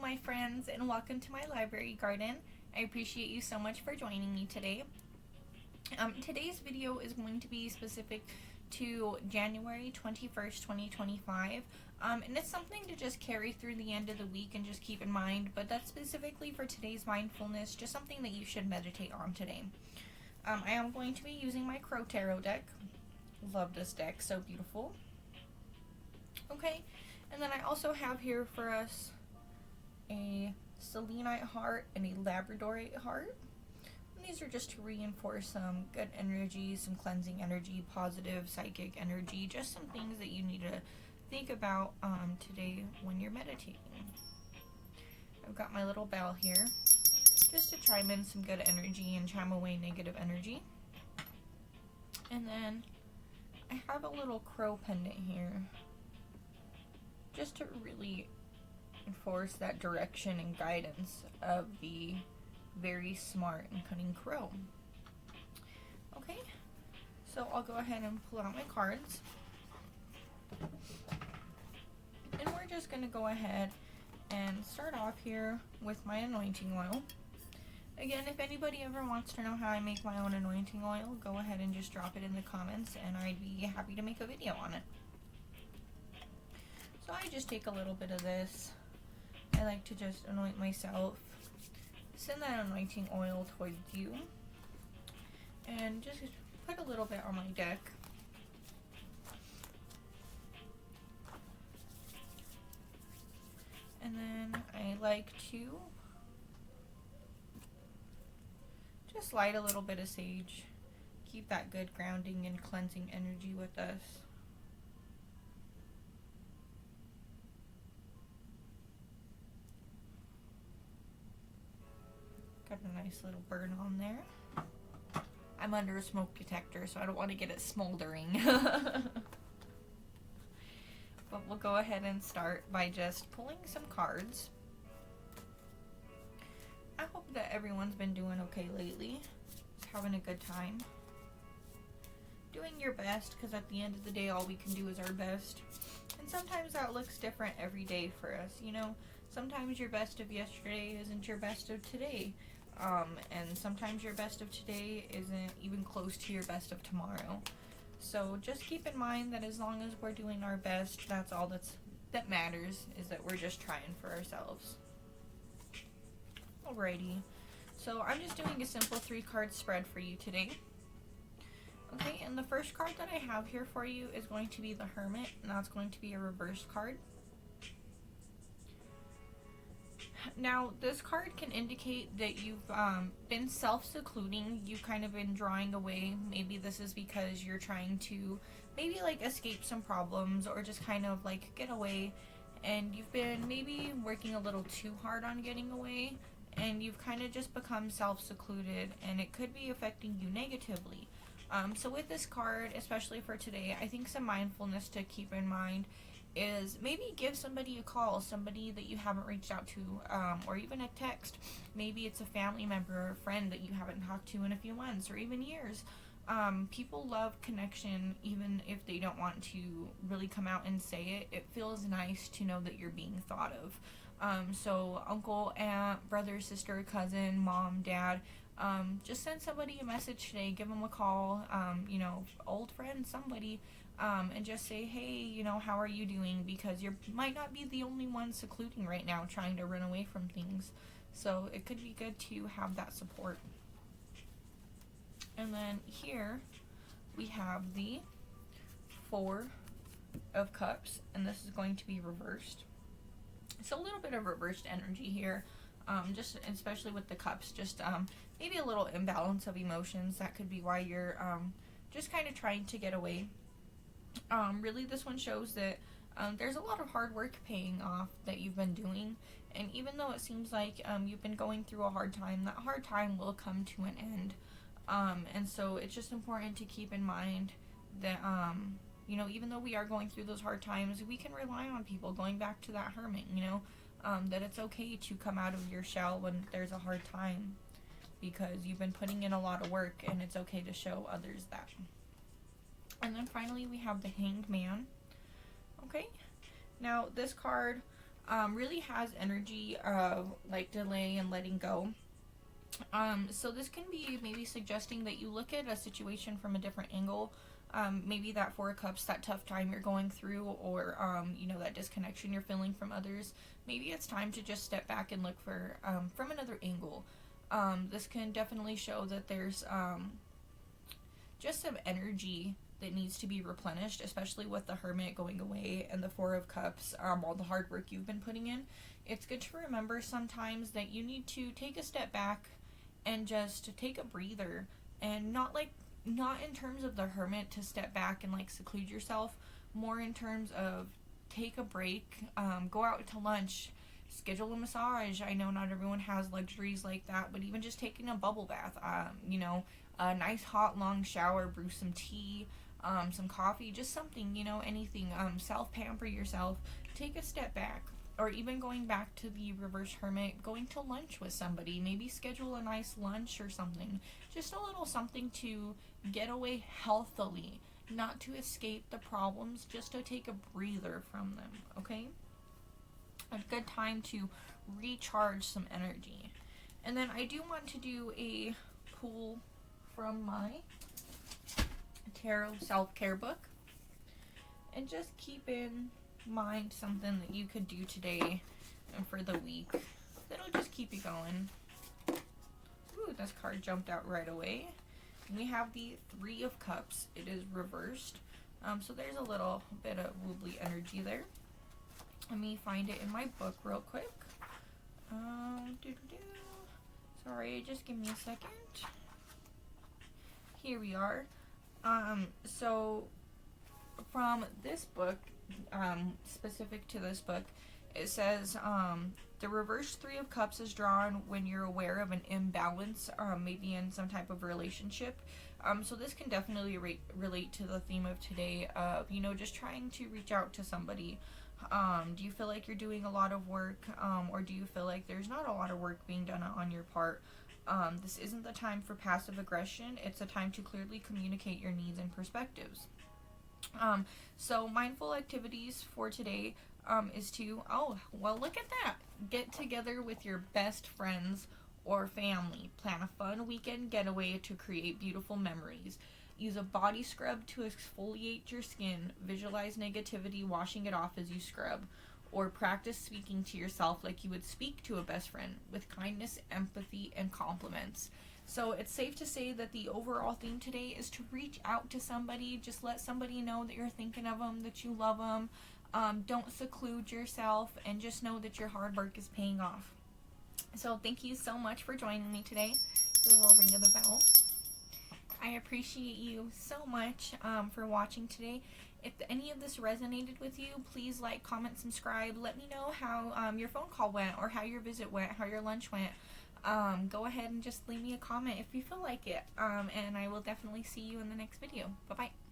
my friends, and welcome to my library garden. I appreciate you so much for joining me today. Today's video is going to be specific to January 21st, 2025. And it's something to just carry through the end of the week and just keep in mind, but that's specifically for today's mindfulness, just something that you should meditate on today. I am going to be using my Crow Tarot deck. Love this deck, so beautiful. Okay, and then I also have here for us a selenite heart and a labradorite heart. And these are just to reinforce some good energy, some cleansing energy, positive psychic energy, just some things that you need to think about today when you're meditating. I've got my little bell here just to chime in some good energy and chime away negative energy. And then I have a little crow pendant here just to really enforce that direction and guidance of the very smart and cunning crow. Okay, so I'll go ahead and pull out my cards. And we're just going to go ahead and start off here with my anointing oil. Again, if anybody ever wants to know how I make my own anointing oil, go ahead and just drop it in the comments and I'd be happy to make a video on it. So I just take a little bit of this. I like to just anoint myself. Send that anointing oil towards you. And just put a little bit on my deck. And then I like to just light a little bit of sage. Keep that good grounding and cleansing energy with us. Got a nice little burn on there. I'm under a smoke detector, so I don't want to get it smoldering. But we'll go ahead and start by just pulling some cards. I hope that everyone's been doing okay lately. Just having a good time. Doing your best, because at the end of the day, all we can do is our best. And sometimes that looks different every day for us, you know? Sometimes your best of yesterday isn't your best of today. And sometimes your best of today isn't even close to your best of tomorrow. So just keep in mind that as long as we're doing our best, that's all that matters, is that we're just trying for ourselves. Alrighty, so I'm just doing a simple 3-card spread for you today. Okay, and the first card that I have here for you is going to be the Hermit, and that's going to be a reversed card. Now, this card can indicate that you've been self-secluding, you've kind of been drawing away. Maybe this is because you're trying to maybe like escape some problems or just kind of like get away, and you've been maybe working a little too hard on getting away, and you've kind of just become self-secluded, and it could be affecting you negatively. So with this card, especially for today, I think some mindfulness to keep in mind is maybe give somebody a call, somebody that you haven't reached out to, or even a text. Maybe it's a family member or a friend that you haven't talked to in a few months or even years. People love connection even if they don't want to really come out and say it. It feels nice to know that you're being thought of. So uncle, aunt, brother, sister, cousin, mom, dad, just send somebody a message today, give them a call, you know, old friend, somebody, and just say, hey, you know, how are you doing? Because you might not be the only one secluding right now, trying to run away from things. So it could be good to have that support. And then here we have the 4 of Cups, and this is going to be reversed. So a little bit of reversed energy here, just especially with the cups, just maybe a little imbalance of emotions. That could be why you're just kind of trying to get away. Really, this one shows that there's a lot of hard work paying off that you've been doing, and even though it seems like you've been going through a hard time, that hard time will come to an end. And so it's just important to keep in mind that you know, even though we are going through those hard times, we can rely on people. Going back to that hermit, you know, that it's okay to come out of your shell when there's a hard time, because you've been putting in a lot of work, and it's okay to show others that. And then finally we have the Hanged Man. Okay, now this card really has energy of like delay and letting go. So this can be maybe suggesting that you look at a situation from a different angle. Maybe that Four of Cups, that tough time you're going through, or that disconnection you're feeling from others. Maybe it's time to just step back and look for from another angle. This can definitely show that there's just some energy that needs to be replenished, especially with the Hermit going away and the Four of Cups, all the hard work you've been putting in. It's good to remember sometimes that you need to take a step back and just take a breather, and not in terms of the Hermit to step back and like seclude yourself, more in terms of take a break, go out to lunch, schedule a massage. I know not everyone has luxuries like that, but even just taking a bubble bath, a nice hot long shower, brew some tea, some coffee, just something, anything, self-pamper yourself, take a step back. Or even going back to the reverse Hermit, going to lunch with somebody, maybe schedule a nice lunch or something, just a little something to get away healthily, not to escape the problems, just to take a breather from them, okay? A good time to recharge some energy. And then I do want to do a pull from my tarot self-care book, and just keep in mind something that you could do today and for the week that'll just keep you going. Ooh, this card jumped out right away. We have the Three of Cups. It is reversed, so there's a little bit of wobbly energy there. Let me find it in my book real quick. Sorry, just give me a second. Here we are. So from this book, specific to this book, it says the reverse Three of Cups is drawn when you're aware of an imbalance, maybe in some type of relationship. So this can definitely relate to the theme of today of, just trying to reach out to somebody. Do you feel like you're doing a lot of work, or do you feel like there's not a lot of work being done on your part? This isn't the time for passive aggression. It's a time to clearly communicate your needs and perspectives. So mindful activities for today is to, look at that. Get together with your best friends or family. Plan a fun weekend getaway to create beautiful memories. Use a body scrub to exfoliate your skin. Visualize negativity, washing it off as you scrub. Or practice speaking to yourself like you would speak to a best friend, with kindness, empathy, and compliments. So it's safe to say that the overall theme today is to reach out to somebody. Just let somebody know that you're thinking of them, that you love them. Don't seclude yourself, and just know that your hard work is paying off. So thank you so much for joining me today. Do a little ring of the bell. I appreciate you so much for watching today. If any of this resonated with you, please like, comment, subscribe. Let me know how your phone call went, or how your visit went, how your lunch went. Go ahead and just leave me a comment if you feel like it. And I will definitely see you in the next video. Bye-bye.